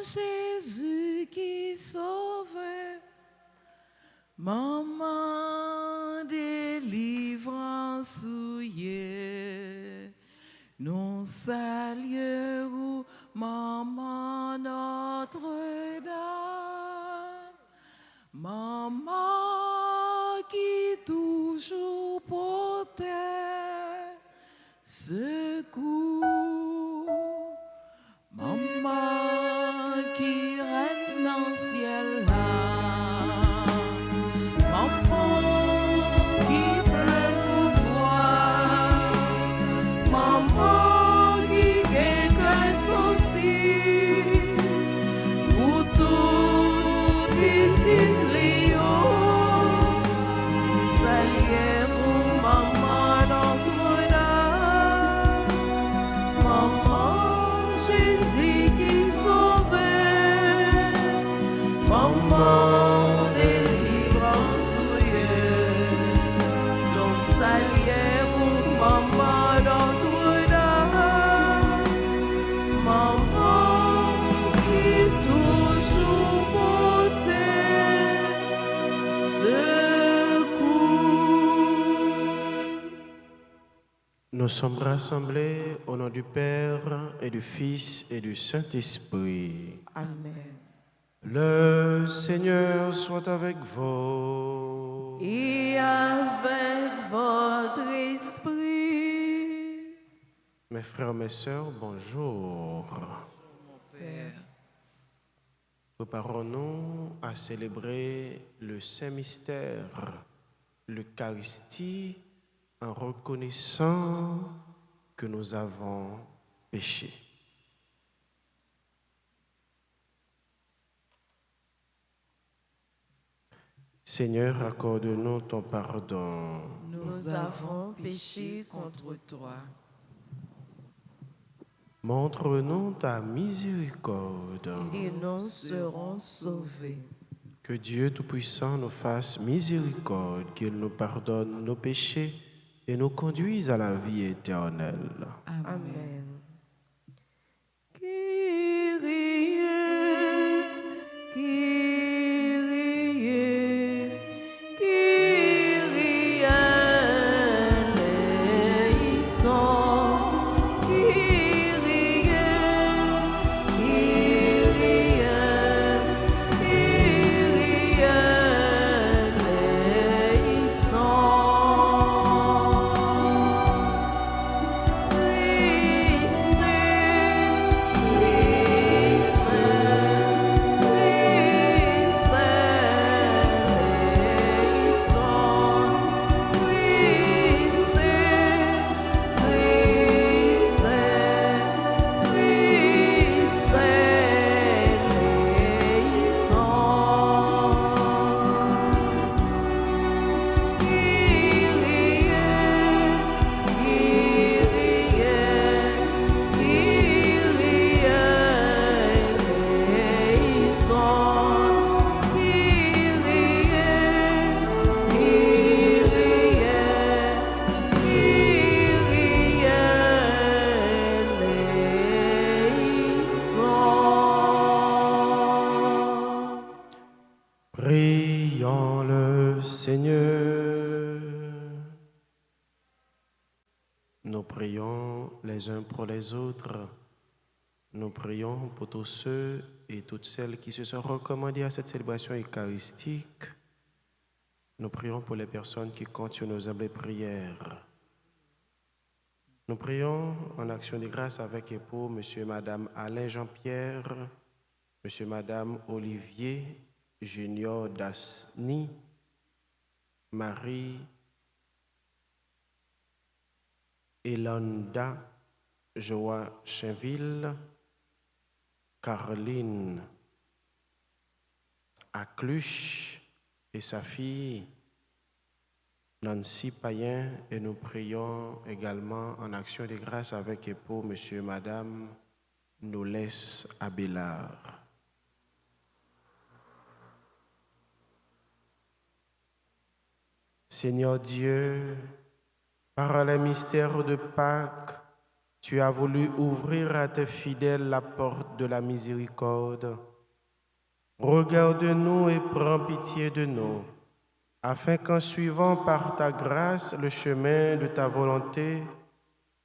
Jésus qui sauve, maman délivrance souillée, nous saluons maman Notre-Dame, maman qui toujours portait secours, maman qui règne dans le ciel là, maman qui plein pouvoir, maman qui quelqu'un souci pour tout petit Léo, saluer pour maman Notre-Dame, maman Jésus qui sauvait, maman délivrance souillée, donc saluer pour maman Notre-Dame, maman qui toujours portait secours. Nous sommes rassemblés au nom du Père et du Fils et du Saint-Esprit. Amen. Le Seigneur soit avec vous. Et avec votre esprit, Mes frères, mes sœurs, bonjour. Père. Préparons-nous à célébrer le Saint Mystère, l'Eucharistie, en reconnaissant que nous avons péché. Seigneur, accorde-nous ton pardon. Nous avons péché contre toi. Montre-nous ta miséricorde. Et nous serons sauvés. Que Dieu Tout-Puissant nous fasse miséricorde, qu'il nous pardonne nos péchés et nous conduise à la vie éternelle. Amen. Prions le Seigneur. Nous prions les uns pour les autres. Nous prions pour tous ceux et toutes celles qui se sont recommandés à cette célébration eucharistique. Nous prions pour les personnes qui comptent sur nos humbles prières. Nous prions en action de grâce avec et pour Monsieur et Madame Alain Jean-Pierre, Monsieur et Madame Olivier Junior Dasny, Marie Elanda Joachimville, Caroline Acluche et sa fille Nancy Payen, et nous prions également en action de grâce avec et pour Monsieur et Madame Nolès Abélard. Seigneur Dieu, par les mystères de Pâques, Tu as voulu ouvrir à tes fidèles la porte de la miséricorde. Regarde-nous et prends pitié de nous, afin qu'en suivant par ta grâce le chemin de ta volonté,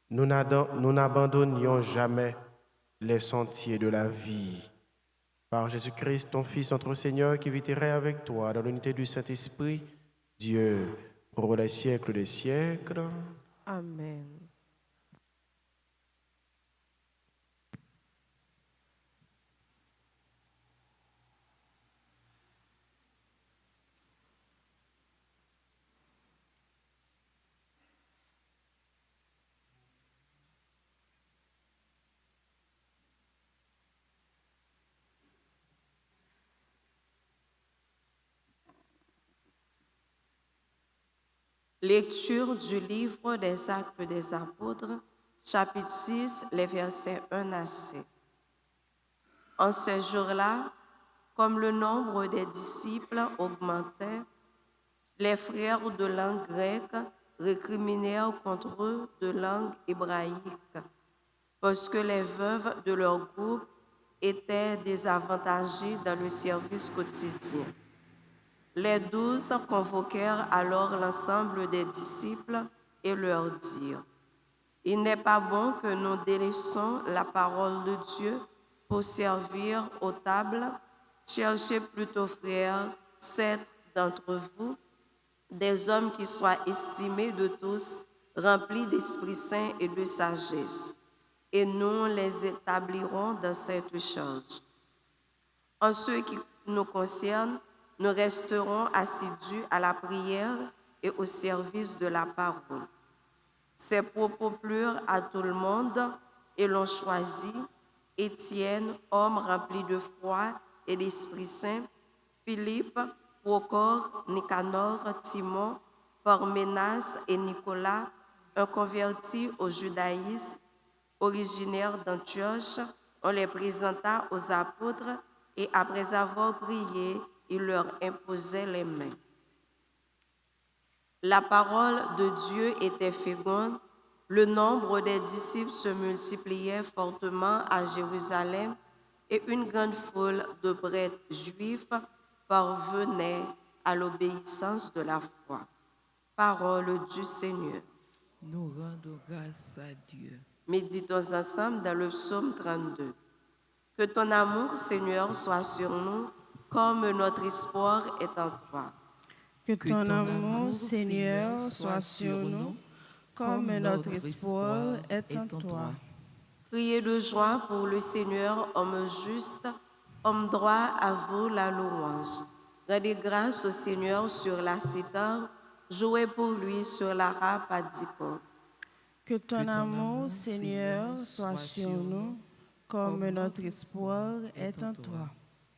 nous n'abandonnions jamais les sentiers de la vie. Par Jésus-Christ, ton Fils, notre Seigneur, qui vit et règne avec toi dans l'unité du Saint-Esprit, Dieu, pour les siècles des siècles. Amen. Lecture du livre des Actes des Apôtres, chapitre 6, les versets 1 à 7. En ces jours-là, comme le nombre des disciples augmentait, les frères de langue grecque récriminèrent contre eux de langue hébraïque, parce que les veuves de leur groupe étaient désavantagées dans le service quotidien. Les 12 convoquèrent alors l'ensemble des disciples et leur dirent: « Il n'est pas bon que nous délaissions la parole de Dieu pour servir aux tables. Cherchez plutôt, frères, 7 d'entre vous, des hommes qui soient estimés de tous, remplis d'Esprit Saint et de sagesse, et nous les établirons dans cette charge. En ce qui nous concerne, nous resterons assidus à la prière et au service de la parole. » Ces propos plurent à tout le monde et l'on choisit Étienne, homme rempli de foi et d'Esprit Saint, Philippe, Procore, Nicanor, Timon, Parménas et Nicolas, un converti au judaïsme, originaire d'Antioche. On les présenta aux apôtres et après avoir prié, il leur imposait les mains. La parole de Dieu était féconde, le nombre des disciples se multipliait fortement à Jérusalem et une grande foule de prêtres juifs parvenait à l'obéissance de la foi. Parole du Seigneur. Nous rendons grâce à Dieu. Méditons ensemble dans le psaume 32. Que ton amour, Seigneur, soit sur nous, comme notre espoir est en toi. Que ton amour, Seigneur, soit sur nous, comme notre espoir est en toi. Criez de joie pour le Seigneur, homme juste, homme droit, à vous la louange. Rendez grâce au Seigneur sur la cithare, jouez pour lui sur la harpe à 10 cordes. Que ton amour, Seigneur, soit sur nous, comme notre espoir est en toi.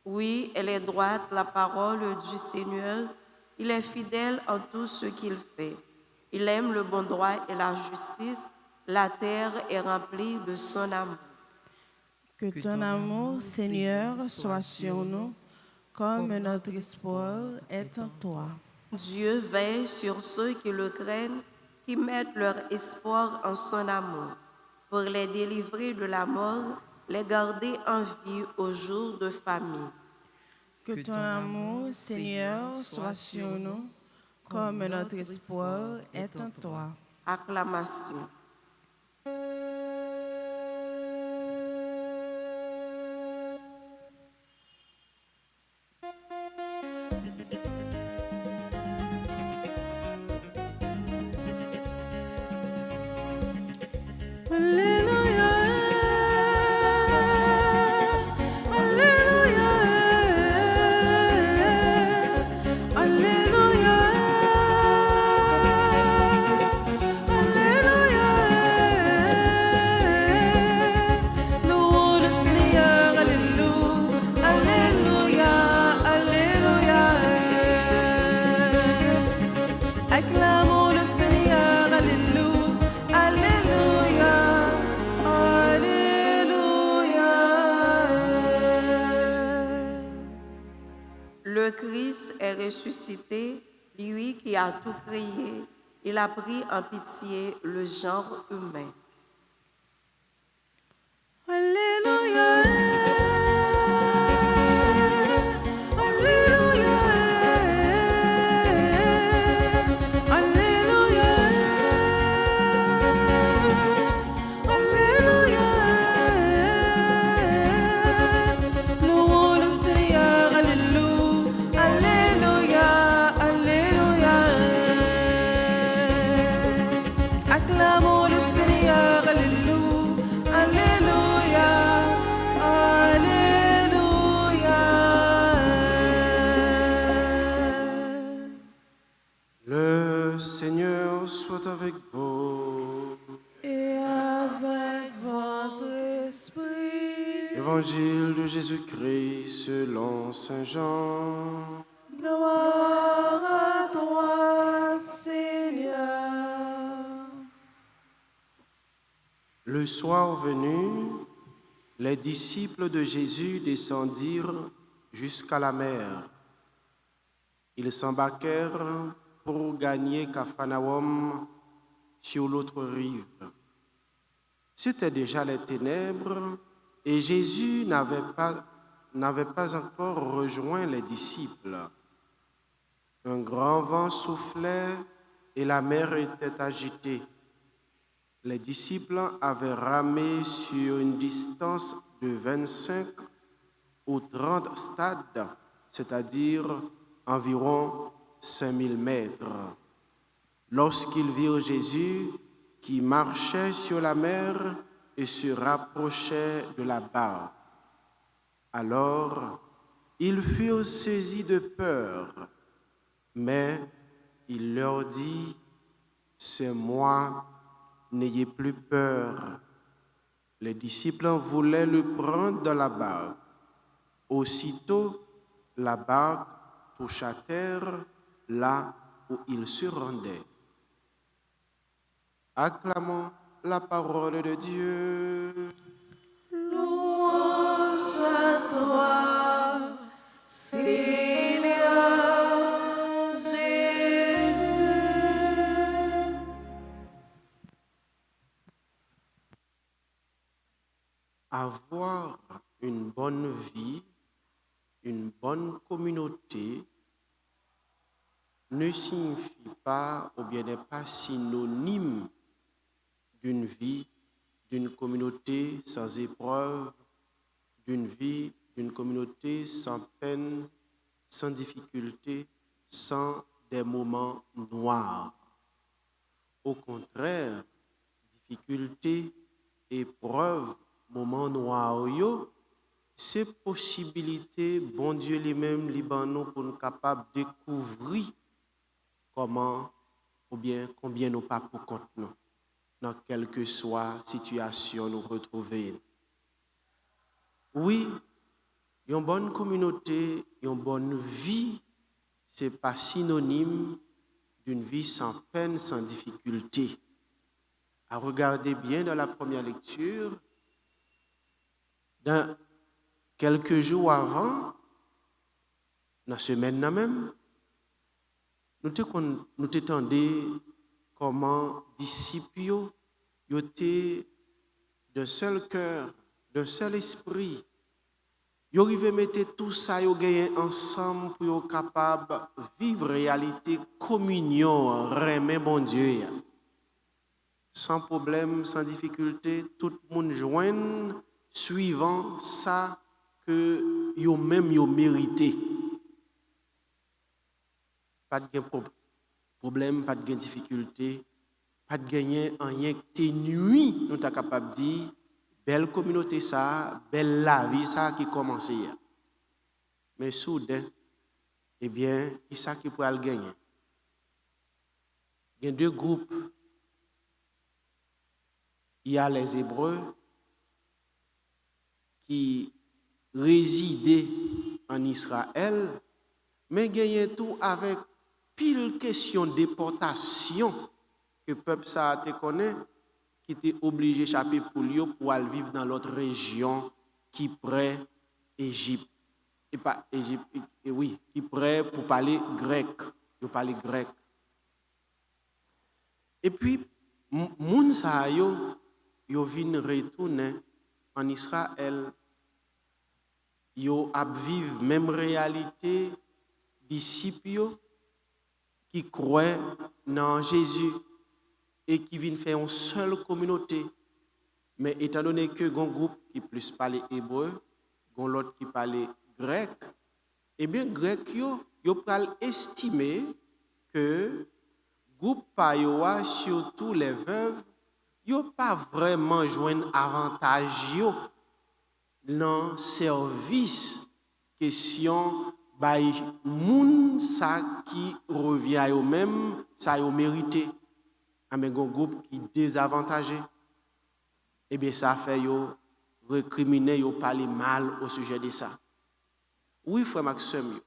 Oui, elle est droite, la parole du Seigneur. Il est fidèle en tout ce qu'il fait. Il aime le bon droit et la justice. La terre est remplie de son amour. Que ton amour, Seigneur, soit sur nous, comme notre espoir est en toi. Dieu veille sur ceux qui le craignent, qui mettent leur espoir en son amour, pour les délivrer de la mort, les garder en vie au jour de famine. Que ton amour, Seigneur, soit sur nous, comme notre espoir est en toi. Acclamation. Le Christ est ressuscité, lui qui a tout créé. Il a pris en pitié le genre humain. Évangile de Jésus-Christ selon Saint Jean. Gloire à toi, Seigneur. Le soir venu, les disciples de Jésus descendirent jusqu'à la mer. Ils s'embarquèrent pour gagner Capharnaüm sur l'autre rive. C'étaient déjà les ténèbres et Jésus n'avait pas encore rejoint les disciples. Un grand vent soufflait et la mer était agitée. Les disciples avaient ramé sur une distance de 25 ou 30 stades, c'est-à-dire environ 5000 mètres. Lorsqu'ils virent Jésus qui marchait sur la mer et se rapprochait de la barque, alors ils furent saisis de peur, mais il leur dit, « C'est moi, n'ayez plus peur. » Les disciples voulaient le prendre dans la barque. Aussitôt, la barque toucha terre là où il se rendait. Acclamons la parole de Dieu. Louange à toi, Seigneur Jésus. Avoir une bonne vie, une bonne communauté, ne signifie pas ou bien n'est pas synonyme d'une vie, d'une communauté sans épreuve, d'une vie, d'une communauté sans peine, sans difficulté, sans des moments noirs. Au contraire, difficulté, épreuve, moments noirs, c'est possibilité, bon Dieu lui-même, Libanon, pour nous capables de découvrir comment ou bien combien nous pas pour compte nous, dans quelle que soit situation nous retrouver. Oui, une bonne communauté, une bonne vie, c'est pas synonyme d'une vie sans peine, sans difficulté. À regarder bien dans la première lecture, dans quelques jours avant, dans la semaine même, nous t'entendions comment les disciples étaient d'un seul cœur, d'un seul esprit. Ils arrivaient à mettre tout ça ensemble pour être capables de vivre réalité, communion, remet bon Dieu. Sans problème, sans difficulté, tout le monde joigne suivant ça que yo même yo mérité. Pas de problème, pas de difficulté, pas de gagner rien que nuit, nous sommes capables de dire belle communauté ça, belle la vie ça qui commence. Mais soudain, eh bien, qui ça qui pourra le gagner? Il y a deux groupes. Il y a les Hébreux qui résidaient en Israël, mais gagnaient tout avec pile question de déportation que le peuple ça te connaît, qui était obligé d'échapper pour aller vivre dans l'autre région qui près Égypte. Et pas Égypte, et oui, qui près pour parler grec. Ils parler grec. Et puis, moun sa yo vinn retourner en Israël. Yo ap viv même réalité disciples qui croient dans Jésus et qui viennent faire une seule communauté. Mais étant donné que un groupe qui plus parle hébreu, un l'autre qui parle grec, eh bien grec yo pral estimer que groupe pa yo surtout les veuves, yo pas vraiment joindre avantage yo dans service question bay moun ça qui revient à eux même ça yo mérité avec un groupe qui désavantagé et bien ça fait yo récriminer, yo parler mal au sujet de ça. Oui, frère Maxime,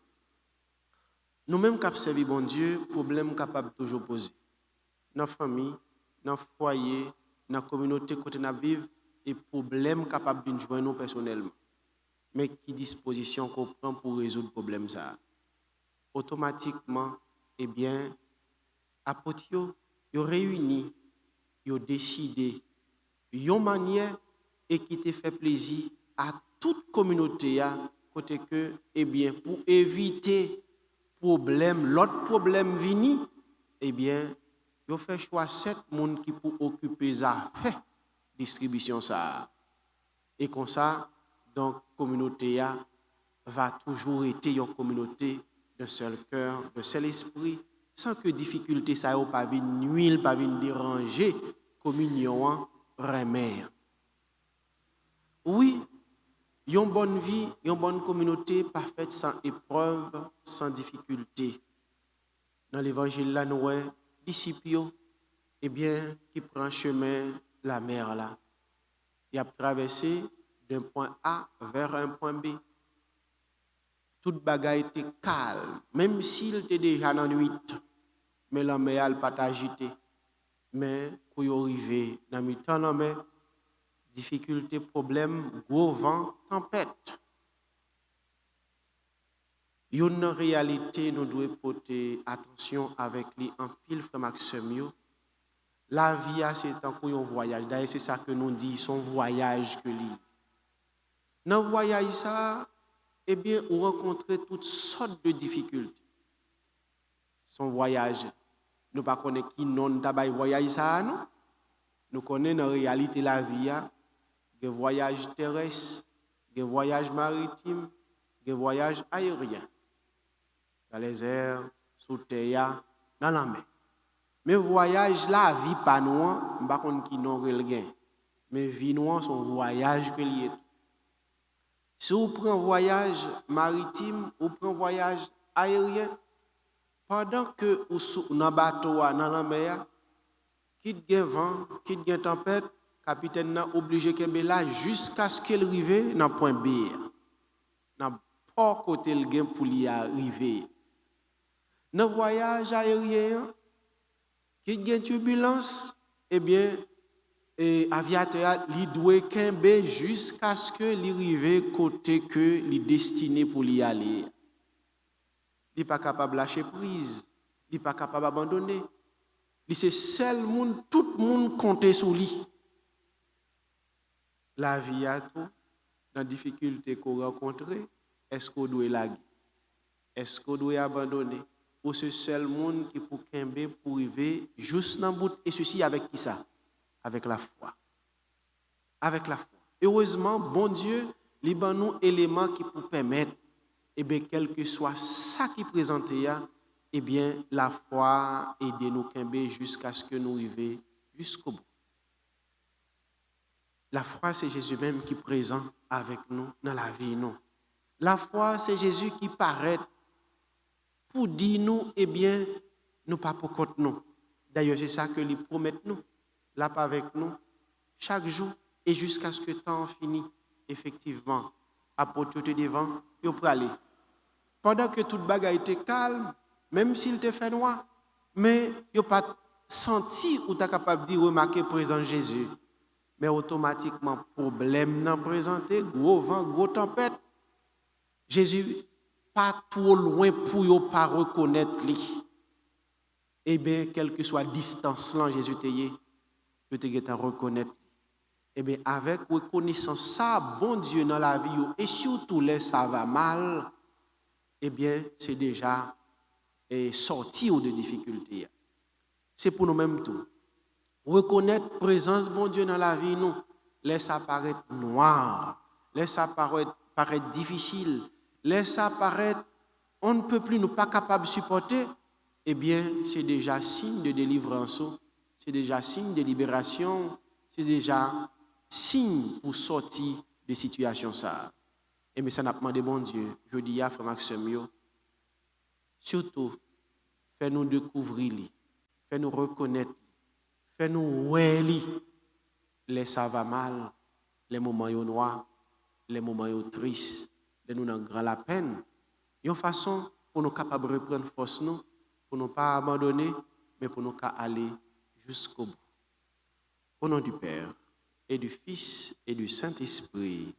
nous-mêmes qui servi bon Dieu, problème capable toujours poser. Dans la famille, dans le foyer, dans la communauté côté nous vivons, et problème capable de joindre nous personnellement. Mais qui disposition qu'on prend pour résoudre le problème ça? Automatiquement, eh bien, apôtres, ils réunis, ils décidé une manière et qui te fait plaisir à toute communauté côté que, eh bien, pour éviter problème, l'autre problème vini, eh bien, ils fait choix 7 personnes qui pour occuper ça fait distribution ça. Et comme ça, donc communauté va toujours être une communauté d'un seul cœur, d'un seul esprit, sans que difficulté ça ne pas nuire, pas déranger communion remède. Oui, une bonne vie, une bonne communauté parfaite sans épreuve, sans difficulté. Dans l'évangile là nous disciples eh bien qui prend chemin la mer là. Il a traversé d'un point A vers un point B. Toute bagaille était calme, même s'il était déjà dans la nuit, mais la mer n'a pas agité. Mais quand il est arrivé dans le temps la mer, difficulté, problème, gros vent, tempête. Une réalité, nous devons porter attention avec les en pile, frère Maxime. La vie, c'est un peu un voyage. D'ailleurs, c'est ça que nous disons, son voyage que lui. Dans le voyage, ça, eh bien, on rencontre toutes sortes de difficultés. Son voyage, nous ne connaissons pas qui non tabac voyage ça, non? Nous connaissons en réalité la vie, des voyages terrestres, des voyages maritimes, des voyages aériens. Dans les airs, sous terre, dans la mer. Mais voyage, la vie pas nous, je ne sais pas qui non gain. Mais vie nous, son voyage que lié. Si vous prenez un voyage maritime, vous prenez un voyage aérien, pendant que vous êtes dans le bateau, dans la mer, quitte le vent, quitte la tempête, le capitaine n'a obligé de là jusqu'à ce qu'il arrive dans le point B. Dans pas côté le gain pour y arriver. Dans le voyage aérien, quitte la turbulence, eh bien, aviateur il doit kembe jusqu'à ce que l'arrive côté que il destiné pour y aller. Il n'est pas capable de lâcher prise, il n'est pas capable d'abandonner. Il c'est seul monde, tout le monde compte sur lui. La vie a tout, dans les difficultés qu'on rencontre, est-ce qu'on doit laguer? Est-ce qu'on doit abandonner? Ou c'est seul monde qui pour kembe pour arriver juste dans le bout, et ceci avec qui ça? Avec la foi. Avec la foi. Heureusement, bon Dieu, il y a nous éléments qui pour permettre, eh bien, quel que soit ça qui présente, eh bien, la foi aide nous kembe jusqu'à ce que nous arrivions jusqu'au bout. La foi, c'est Jésus même qui est présent avec nous dans la vie. Non. La foi, c'est Jésus qui paraît pour dire nous, eh bien, nous pas pour compte nous. D'ailleurs, c'est ça que lui promet nous. Là, pas avec nous, chaque jour, et jusqu'à ce que le temps finit, effectivement, à porter devant, il peut aller. Pendant que toute bagaille était calme, même s'il te fait noir, mais il n'a pas senti ou tu es capable de remarquer présent Jésus. Mais automatiquement, problème n'a présenté, gros vent, gros tempête. Jésus, pas trop loin pour ne pas reconnaître lui. Eh bien, quelle que soit la distance, là, Jésus te y que tu es reconnaître. Eh bien, avec reconnaissance, ça, bon Dieu dans la vie, et surtout là, ça va mal, eh bien, c'est déjà sorti de difficultés. C'est pour nous-mêmes tout. Reconnaître la présence bon Dieu dans la vie, nous, laisse apparaître noir, laisse apparaître difficile, laisse apparaître, on ne peut plus, nous pas capable de supporter, eh bien, c'est déjà signe de délivrance, c'est déjà signe de libération, c'est déjà signe pour sortir de situations ça. Et mais ça n'a pas demandé bon Dieu, je dis à frère Maxime, surtout, fais-nous découvrir, fais-nous reconnaître, fais-nous ouais, les ça va mal, les moments noirs, les moments tristes, de nous dans grand la peine. Une façon pour nous capables de reprendre force nous, pour ne pas abandonner, mais pour nous aller jusqu'au bout. Au nom du Père, et du Fils, et du Saint-Esprit.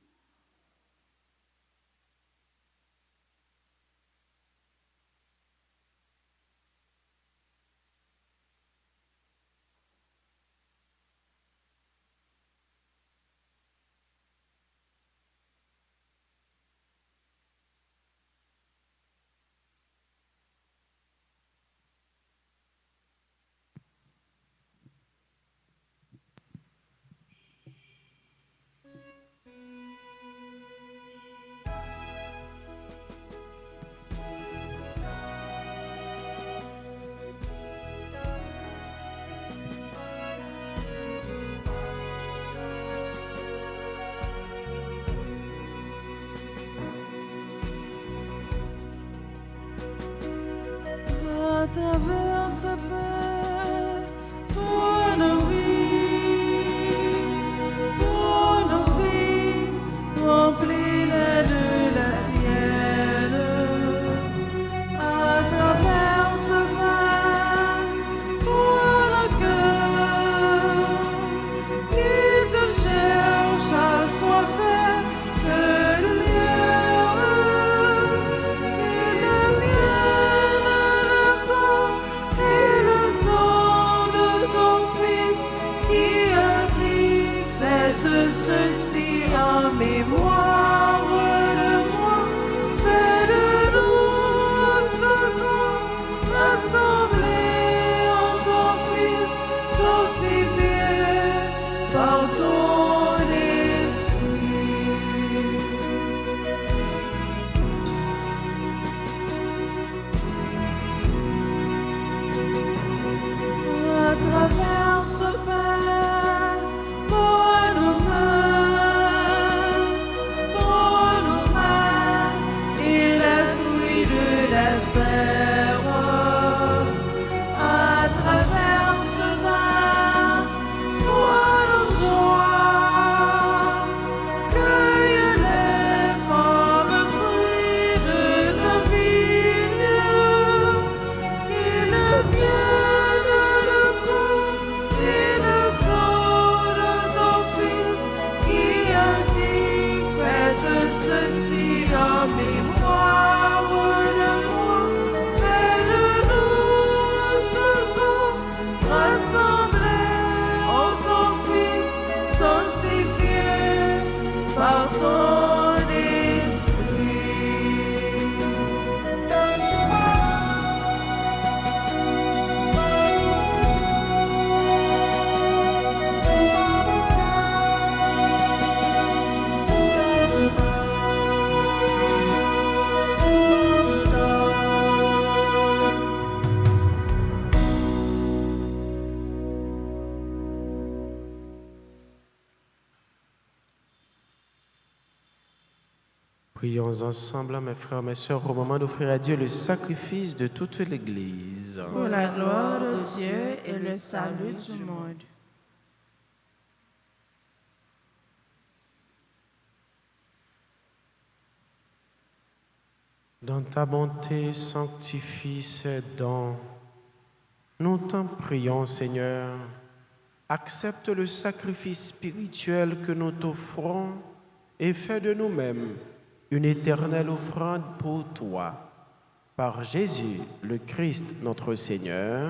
À travers ce peur, pour nos vies, remplis-les de la tienne. À travers ce vin, pour le cœur qui te cherche à soiffer de lumière. Et le sang de ton Fils qui a dit, faites ceci en mémoire de moi. Fais de nous un seul corps, rassemblés en ton Fils, sanctifiés par ton esprit. À travers ce pain, pour nos mains, et les fruits de la terre. À travers ce vin, pour nos joies, cueille-les comme fruits de ta vigne. Qu'il vienne le corps et le sang de ton Fils qui a dit, faites ceci en mémoire de moi. Fais de nous un seul corps, rassemblés en ton Fils, sanctifiés par ton esprit. Prions ensemble, mes frères, mes sœurs, au moment d'offrir à Dieu le sacrifice de toute l'Église. Pour la gloire de Dieu et le salut du monde. Dans ta bonté, sanctifie ces dons. Nous t'en prions, Seigneur. Accepte le sacrifice spirituel que nous t'offrons et fais de nous-mêmes une éternelle offrande pour toi. Par Jésus, le Christ, notre Seigneur.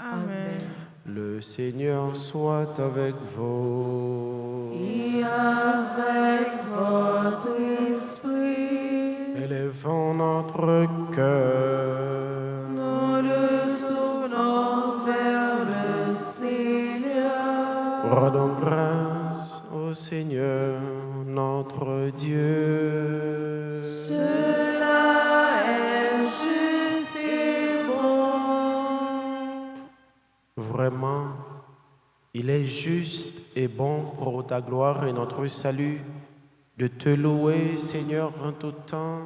Amen. Le Seigneur soit avec vous. Et avec votre esprit, Élevons notre cœur. nous le tournons vers le Seigneur. Rendons grâce au Seigneur, notre Dieu. Cela est juste et bon. Vraiment, il est juste et bon pour ta gloire et notre salut de te louer, Seigneur, en tout temps,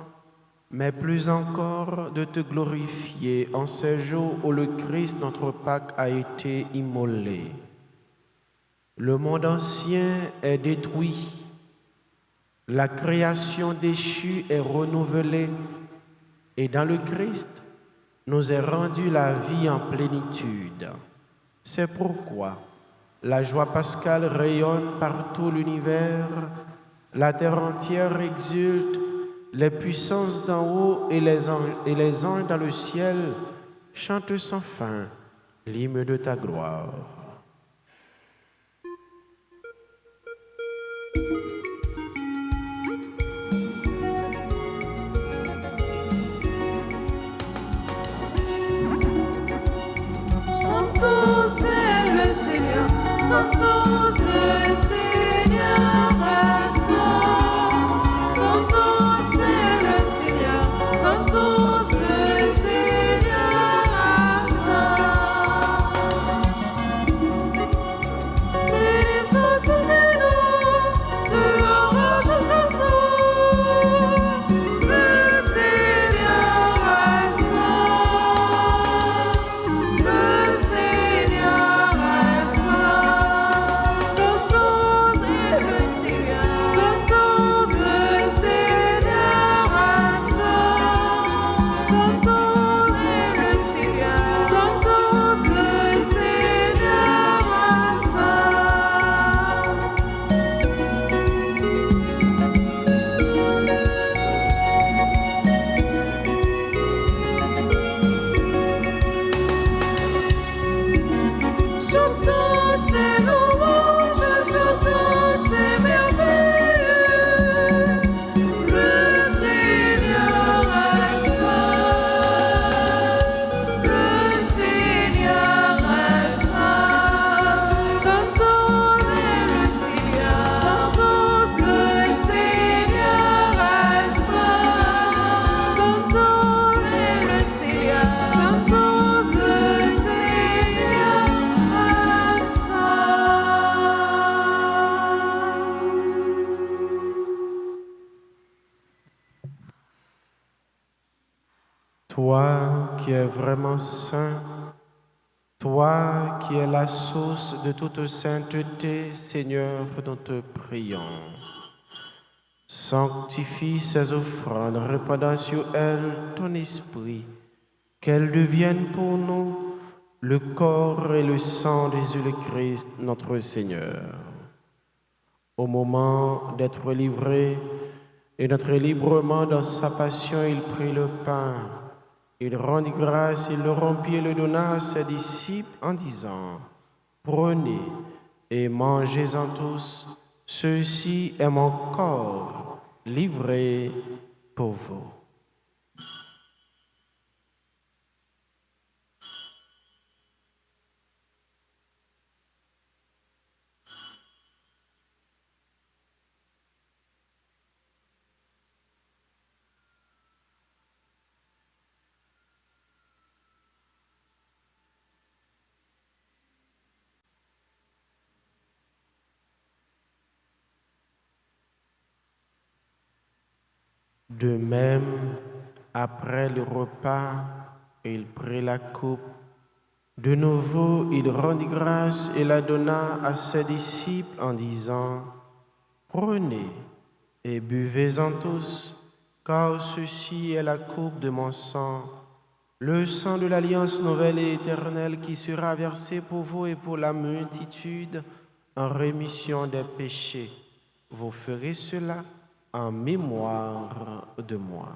mais plus encore de te glorifier en ce jour où le Christ, notre Pâque, a été immolé. Le monde ancien est détruit La création déchue est renouvelée et dans le Christ nous est rendue la vie en plénitude. C'est pourquoi la joie pascale rayonne par tout l'univers, la terre entière exulte, les puissances d'en haut et les anges dans le ciel chantent sans fin l'hymne de ta gloire. Santo c'est le Seigneur, Santo le Seigneur saint. Santo c'est le Seigneur, Santo le Seigneur saint. Bénissons ce Seigneur, de l'orage ce soir, le Seigneur saint. Le Seigneur est saint, Santo c'est le Seigneur, Santo le Seigneur est saint, Santo c'est le Seigneur, Santo le Seigneur est chantons ses louanges, chantons ses merveilles. Le Seigneur est saint, le Seigneur est saint. Santo c'est le Seigneur, Santo le Seigneur est saint. Santo c'est le Seigneur, Santo le Seigneur est saint. Toi qui es vraiment saint, toi qui es la source de toute sainteté, Seigneur, nous te prions. Sanctifie ces offrandes, répandant sur elles ton esprit, qu'elles deviennent pour nous le corps et le sang de Jésus-Christ, notre Seigneur. Au moment d'être livré et d'être librement dans sa passion, il prit le pain. Il rendit grâce, il le rompit et le donna à ses disciples en disant, « Prenez et mangez-en tous, ceci est mon corps livré pour vous. » De même, après le repas, il prit la coupe. De nouveau, il rendit grâce et la donna à ses disciples en disant, « Prenez et buvez-en tous, car ceci est la coupe de mon sang, le sang de l'alliance nouvelle et éternelle qui sera versé pour vous et pour la multitude en rémission des péchés. Vous ferez cela en mémoire de moi. »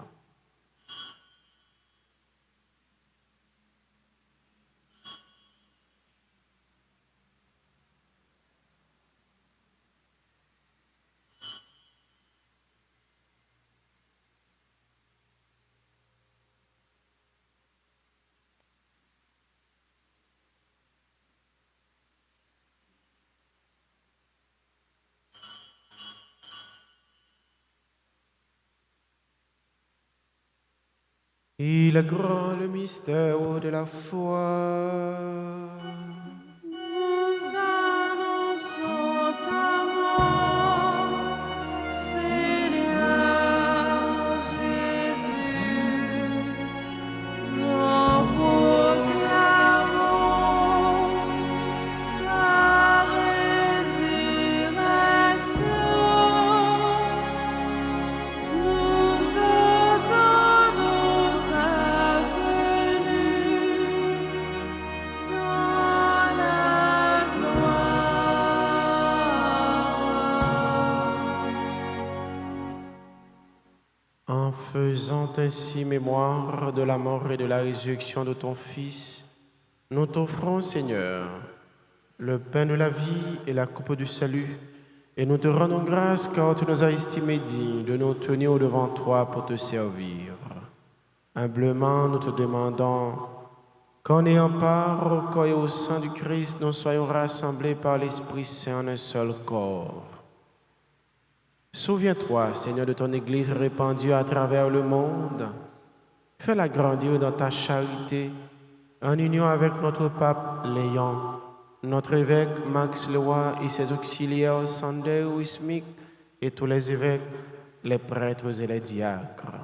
Il est grand le mystère de la foi. Nous annonçons ta mort, Seigneur Jésus. Nous proclamons ta résurrection faisant ainsi mémoire de la mort et de la résurrection de ton Fils, nous t'offrons, Seigneur, le pain de la vie et la coupe du salut, et nous te rendons grâce car tu nous as estimés dignes de nous tenir devant toi pour te servir. Humblement, nous te demandons qu'en ayant part au corps et au sang du Christ, nous soyons rassemblés par l'Esprit Saint en un seul corps. Souviens-toi, Seigneur, de ton Église répandue à travers le monde. Fais-la grandir dans ta charité, en union avec notre pape Léon, notre évêque Max Leroy et ses auxiliaires Sander Wismik et tous les évêques, les prêtres et les diacres.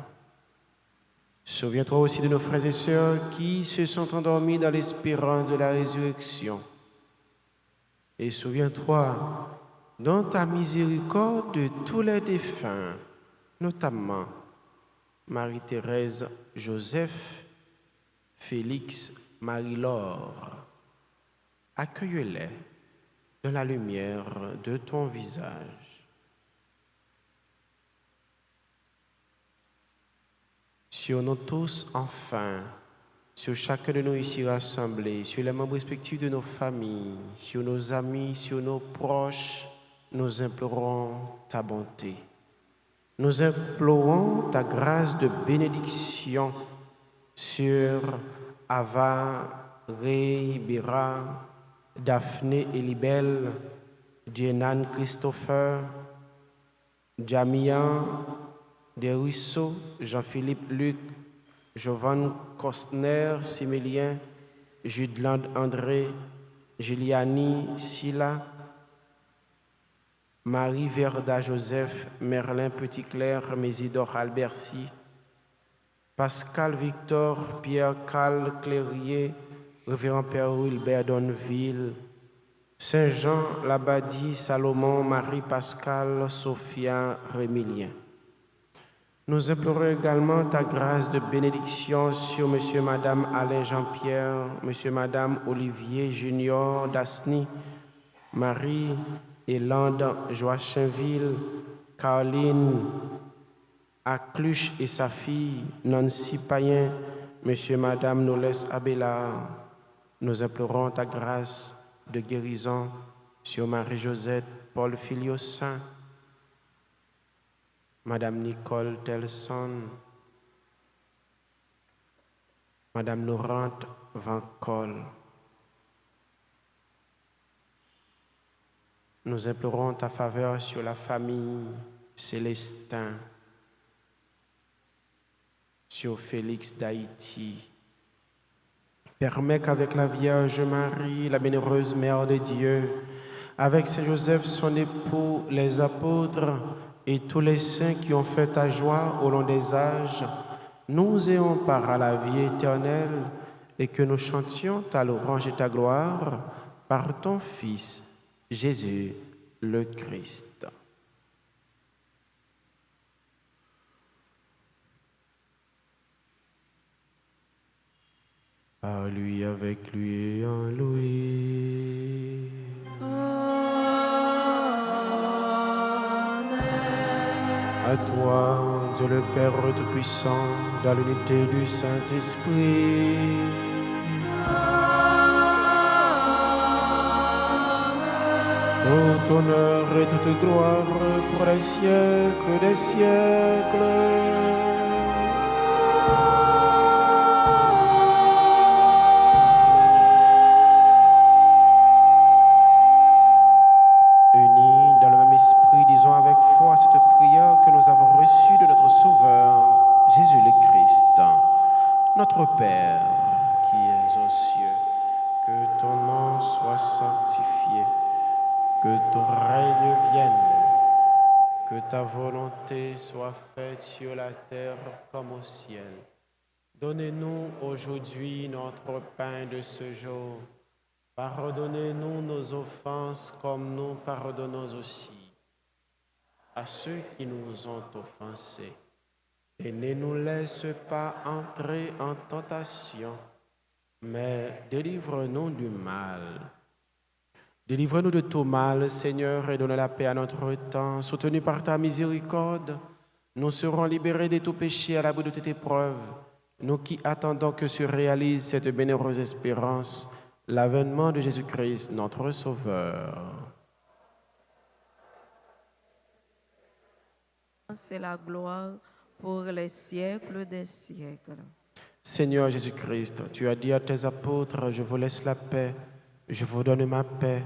Souviens-toi aussi de nos frères et sœurs qui se sont endormis dans l'espérance de la résurrection. Et souviens-toi dans ta miséricorde de tous les défunts, notamment Marie-Thérèse, Joseph, Félix, Marie-Laure. Accueille-les dans la lumière de ton visage. Sur nous tous, enfin, sur chacun de nous ici rassemblés, sur les membres respectifs de nos familles, sur nos amis, sur nos proches, nous implorons ta bonté. Nous implorons ta grâce de bénédiction sur Ava, Ray, Bira, Daphné et Libelle, Jenan Christopher, Jamia, Desruisseaux, Jean-Philippe Luc, Jovan Kostner, Similien, Judeland André, Juliani Silla, Marie Verda Joseph, Merlin Petit-Clair, Mésidor Albercy, Pascal Victor, Pierre Cal Clérier, Révérend Père Wilbert Donneville, Saint-Jean Labadie, Salomon, Marie-Pascal, Sophia Rémilien. Nous implorons également ta grâce de bénédiction sur Monsieur et Madame Alain Jean-Pierre, Monsieur et Madame Olivier Junior Dasny, Marie Élande Joachimville, Caroline Acluche et sa fille, Nancy Payen, Monsieur et Madame Nolès Abélard. Nous implorons ta grâce de guérison sur Marie-Josette Paul Filiosain, Madame Nicole Telson, Madame Laurente Van Col. Nous implorons ta faveur sur la famille Célestin, sur Félix d'Haïti. Permets qu'avec la Vierge Marie, la bienheureuse Mère de Dieu, avec Saint Joseph, son époux, les apôtres et tous les saints qui ont fait ta joie au long des âges, nous ayons part à la vie éternelle et que nous chantions ta louange et ta gloire par ton Fils, Jésus le Christ. À lui, avec lui et en lui. À toi, Dieu le Père Tout-Puissant, dans l'unité du Saint-Esprit. Tout honneur et toute gloire pour les siècles des siècles. Notre Père, qui es aux cieux, que ton nom soit sanctifié, que ton règne vienne, que ta volonté soit faite sur la terre comme au ciel. Donnez-nous aujourd'hui notre pain de ce jour. Pardonnez-nous nos offenses comme nous pardonnons aussi à ceux qui nous ont offensés. Et ne nous laisse pas entrer en tentation, mais délivre-nous du mal. Délivre-nous de tout mal, Seigneur, et donne la paix à notre temps. Soutenu par ta miséricorde, nous serons libérés de tout péché à l'abri de toute épreuve, nous qui attendons que se réalise cette bienheureuse espérance, l'avènement de Jésus-Christ, notre Sauveur. C'est la gloire pour les siècles des siècles. Seigneur Jésus-Christ, tu as dit à tes apôtres, je vous laisse la paix, je vous donne ma paix.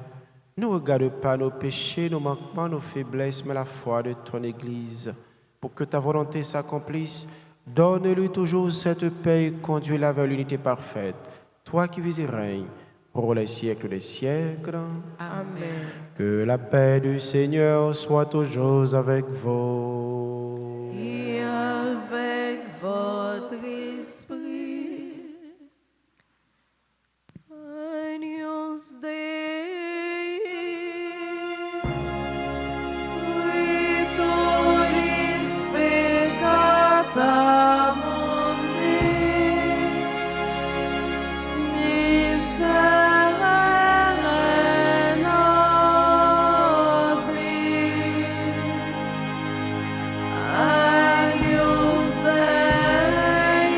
Ne regarde pas nos péchés, nos manquements, nos faiblesses, mais la foi de ton Église. Pour que ta volonté s'accomplisse, donne-lui toujours cette paix et conduis-la vers l'unité parfaite. Toi qui vis et règnes pour les siècles des siècles. Amen. Que la paix du Seigneur soit toujours avec vous. Et avec votre esprit. Agnus Dei, qui tollis peccata mundi, miserere nobis. Agnus Dei,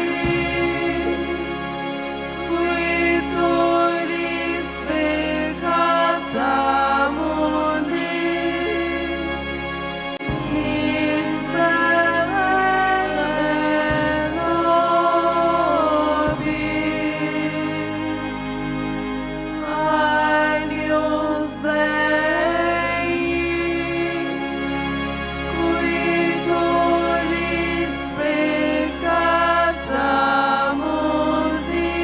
qui tollis peccata mundi, miserere nobis. Agnus Dei, qui tollis peccata mundi,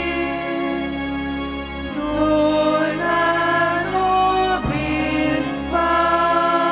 dona nobis patia.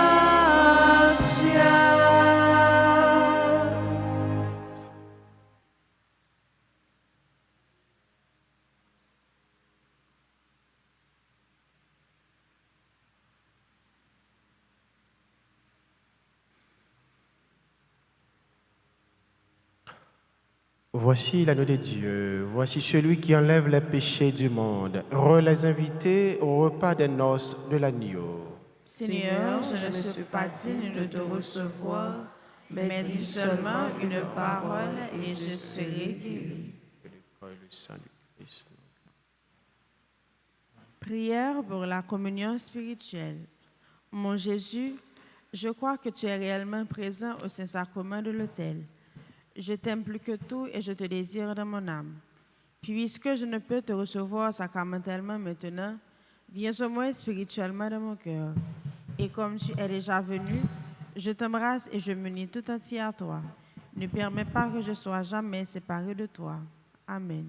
Voici l'agneau de Dieu, voici celui qui enlève les péchés du monde. Heureux les invités au repas des noces de l'agneau. Seigneur, je ne suis pas digne de te recevoir, mais dis seulement une parole et je serai guéri. Prière pour la communion spirituelle. Mon Jésus, je crois que tu es réellement présent au Saint-Sacrement de l'autel. Je t'aime plus que tout et je te désire dans mon âme. Puisque je ne peux te recevoir sacramentellement maintenant, viens au moins spirituellement dans mon cœur. Et comme tu es déjà venu, je t'embrasse et je me unis tout entier à toi. Ne permets pas que je sois jamais séparé de toi. Amen.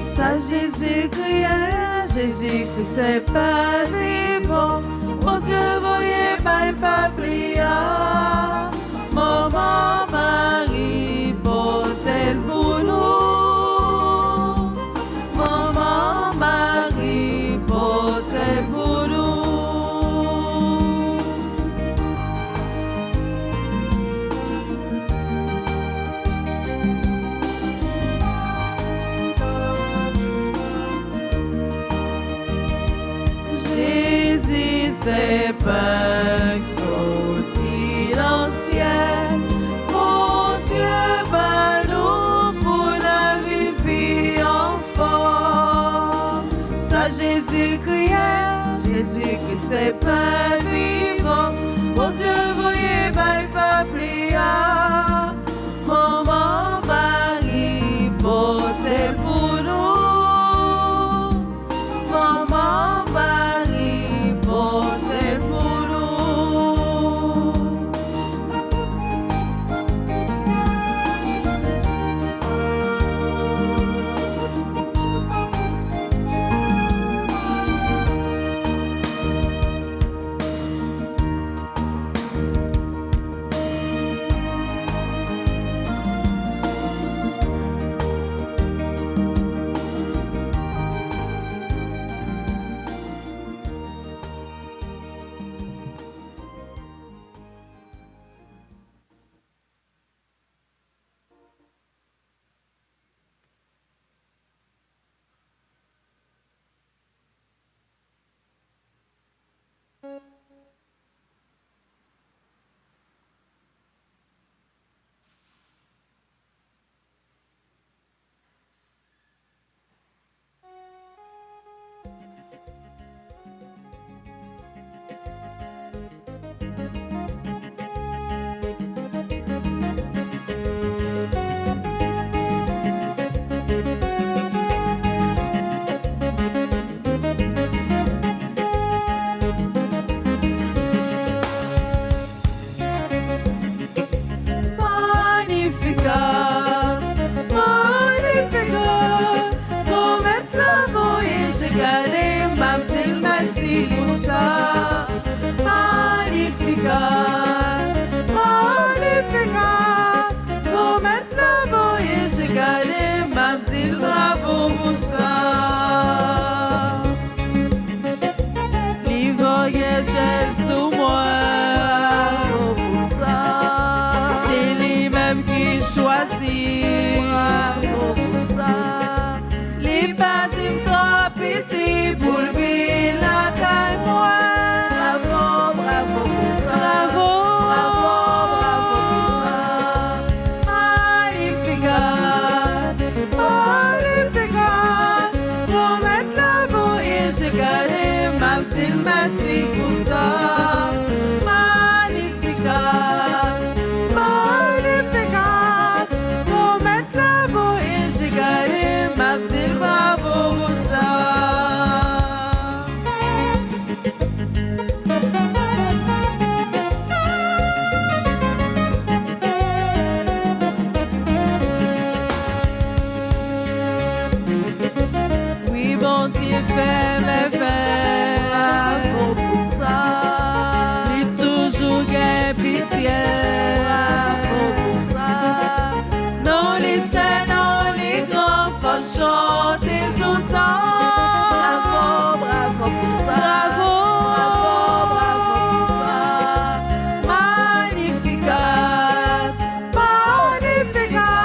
Ça Jésus-Christ, Jésus-Christ c'est pas vivant. Mon Dieu, voyez pas peuple, maman Marie, porte-elle pour nous. Maman Marie, porte-elle pour nous. Jésus, c'est pas sorti dans le ciel. Mon Dieu, bah nous pour la vie puis enfant. Ça Jésus-Christ, Jésus-Christ c'est pas vivant. Mon Dieu, voyez pas peuple, maman Marie, portez pour nous. Maman Marie, portez pour nous. li choisi. Bravo pour ça. Li pas dit trop petit pour le vivre la caille moi. Bravo, bravo pour ça. Bravo, bravo, bravo pour ça. Magnificat, magnificat. Promettre l'amour et j'ai gardé ma petite merci pour ça. Magnificat, magnificat. Promettre l'amour et j'ai gardé ma petite bravo pour ça. Oui, bon Dieu fait mes faits. Bravo pour ça. Il toujours gain pitié. Bravo pour ça. Non, les saints, non, les grands, faut chanter tout le temps. Bravo, bravo pour ça. Bravo, bravo, bravo pour ça. Magnificat, magnificat.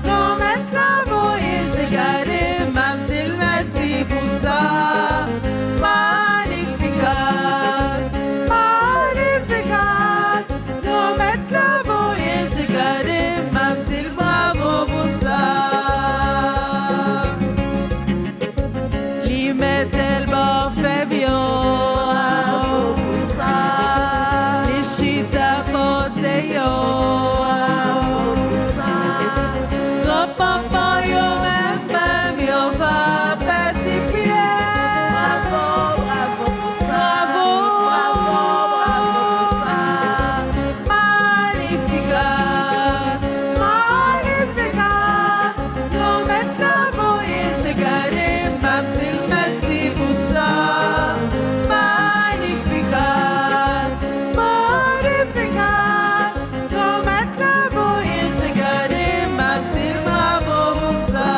Promettre l'amour et j'ai gardé ma petite merci pour ça. Magnificat, magnificat. Promettre l'amour et j'ai gardé ma petite bravo pour ça. Li met tellement fait bien. Bravo pour ça. Les chita côté yo. Bravo pour ça. Grand-papa yo même yo va petit pied. Bravo, bravo pour ça. Bravo, bravo, bravo pour ça. Magnificat, magnificat. Promettre l'amour et j'ai gardé ma petite merci pour ça. Magnificat, magnificat. Promettre l'amour et j'ai gardé ma petite bravo pour ça.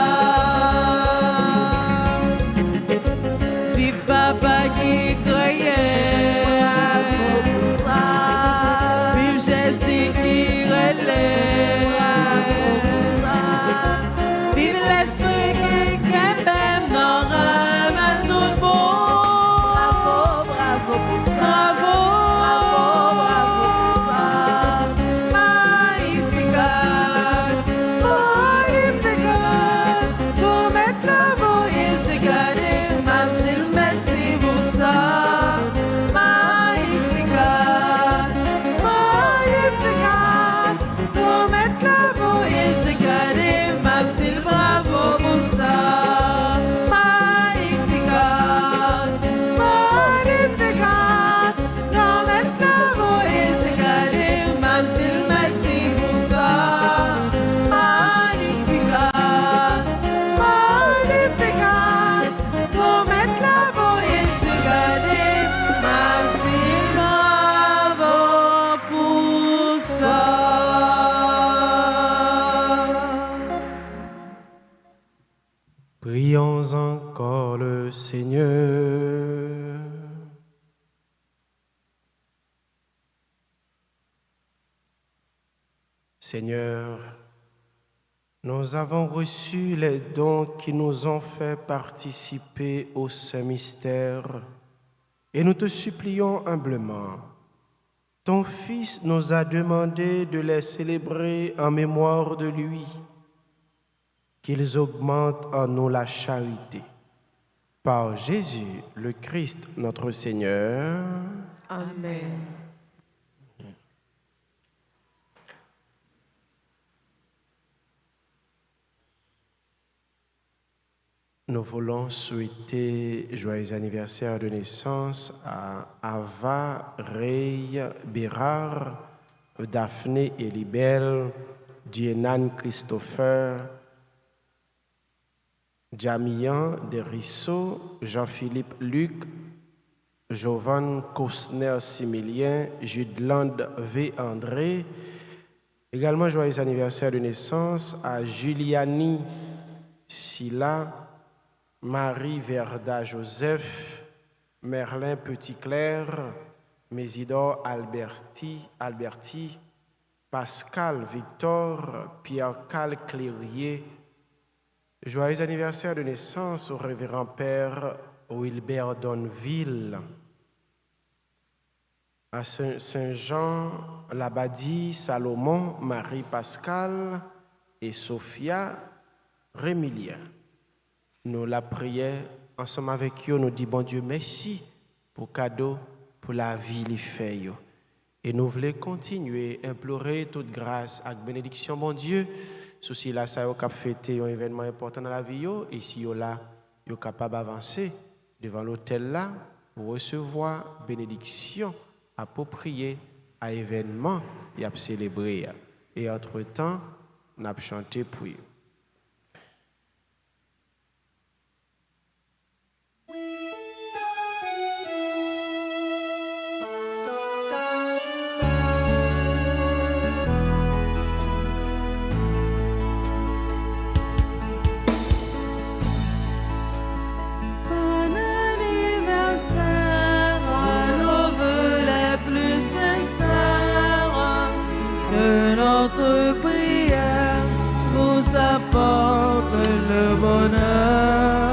Vive papa qui croyait. Bravo pour ça. Vive Jésus qui relève. Bravo pour ça. Vive l'esprit qui même n'en ramène tout le monde. Bravo, bravo pour ça. Bravo, bravo, bravo pour ça. Magnificat, magnificat. Promettre l'amour et j'ai gardé ma petite merci pour ça. Magnificat, magnificat. Promettre l'amour et j'ai gardé ma petite bravo pour ça. Magnificat, magnificat. Promettre l'amour et j'ai gardé ma petite merci pour ça. Magnificat, magnificat. Promettre l'amour et j'ai gardé ma petite bravo pour ça. Prions encore le Seigneur. Seigneur, nous avons reçu les dons qui nous ont fait participer au Saint-Mystère et nous te supplions humblement. Ton Fils nous a demandé de les célébrer en mémoire de lui, qu'ils augmentent en nous la charité. Par Jésus, le Christ, notre Seigneur. Amen. Nous voulons souhaiter joyeux anniversaire de naissance à Ava Rey Bérard, Daphné Elibel, Dienan Christopher, Jamian Derissot, Jean-Philippe Luc, Jovan Cosner Similien, Judeland V. André. Également joyeux anniversaire de naissance à Juliani Silla, Marie Verda Joseph, Merlin Petit-Clair, Mésidor Alberti, Pascal Victor Pierre-Cal Clérier. Joyeux anniversaire de naissance au révérend Père Wilbert Donneville. À Saint-Jean, Labadie, Salomon, Marie-Pascal et Sophia Rémilien. Nous la prions ensemble avec eux, nous disons bon Dieu merci pour cadeau, pour la vie les fait. Et nous voulons continuer à implorer toute grâce et bénédiction, bon Dieu, souci là, ça a fêté un événement important dans la vie, et si vous là, vous êtes capable d'avancer devant l'autel là pour recevoir bénédiction appropriée à l'événement et à célébrer. Et entre-temps, nous avons chanté pour eux. Notre prière vous apporte le bonheur,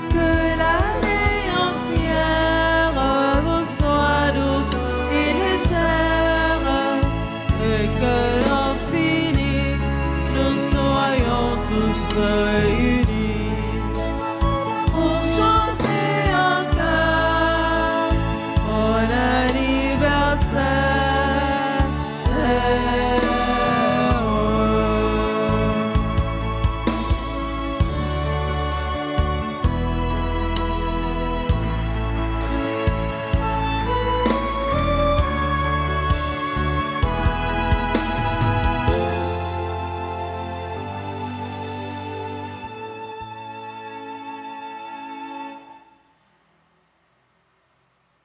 que l'année entière vous soit douce et légère, et que l'infini nous soyons tous réunis pour chanter en chœur bon anniversaire.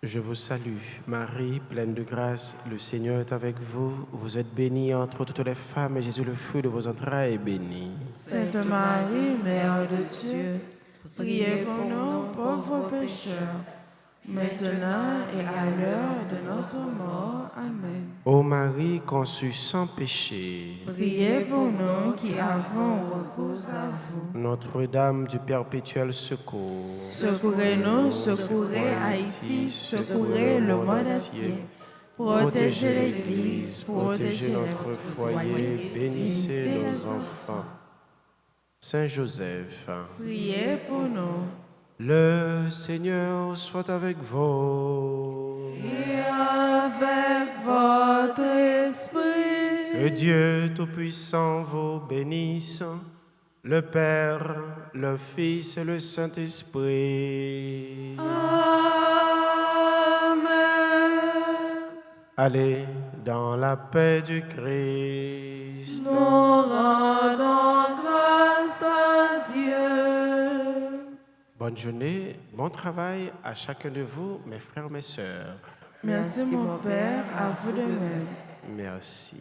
Je vous salue, Marie, pleine de grâce, le Seigneur est avec vous. Vous êtes bénie entre toutes les femmes, et Jésus, le fruit de vos entrailles, est béni. Sainte Marie, Mère de Dieu, priez pour nous pauvres pécheurs, maintenant et à l'heure de notre mort. Amen. Ô Marie, conçue sans péché, Priez pour nous qui avons recours à vous. Notre-Dame du perpétuel secours, Secourez-nous, secourez Haïti, secourez le monde entier. Protégez l'Église, protégez notre foyer, bénissez nos enfants. Saint Joseph, Priez pour nous. le Seigneur soit avec vous. Et avec votre esprit. Que Dieu Tout-Puissant vous bénisse, le Père, le Fils et le Saint-Esprit. Amen. Allez dans la paix du Christ. Nous rendons grâce à Dieu. Bonne journée, bon travail à chacun de vous, mes frères, mes sœurs. Merci mon Père, à vous de même. Merci.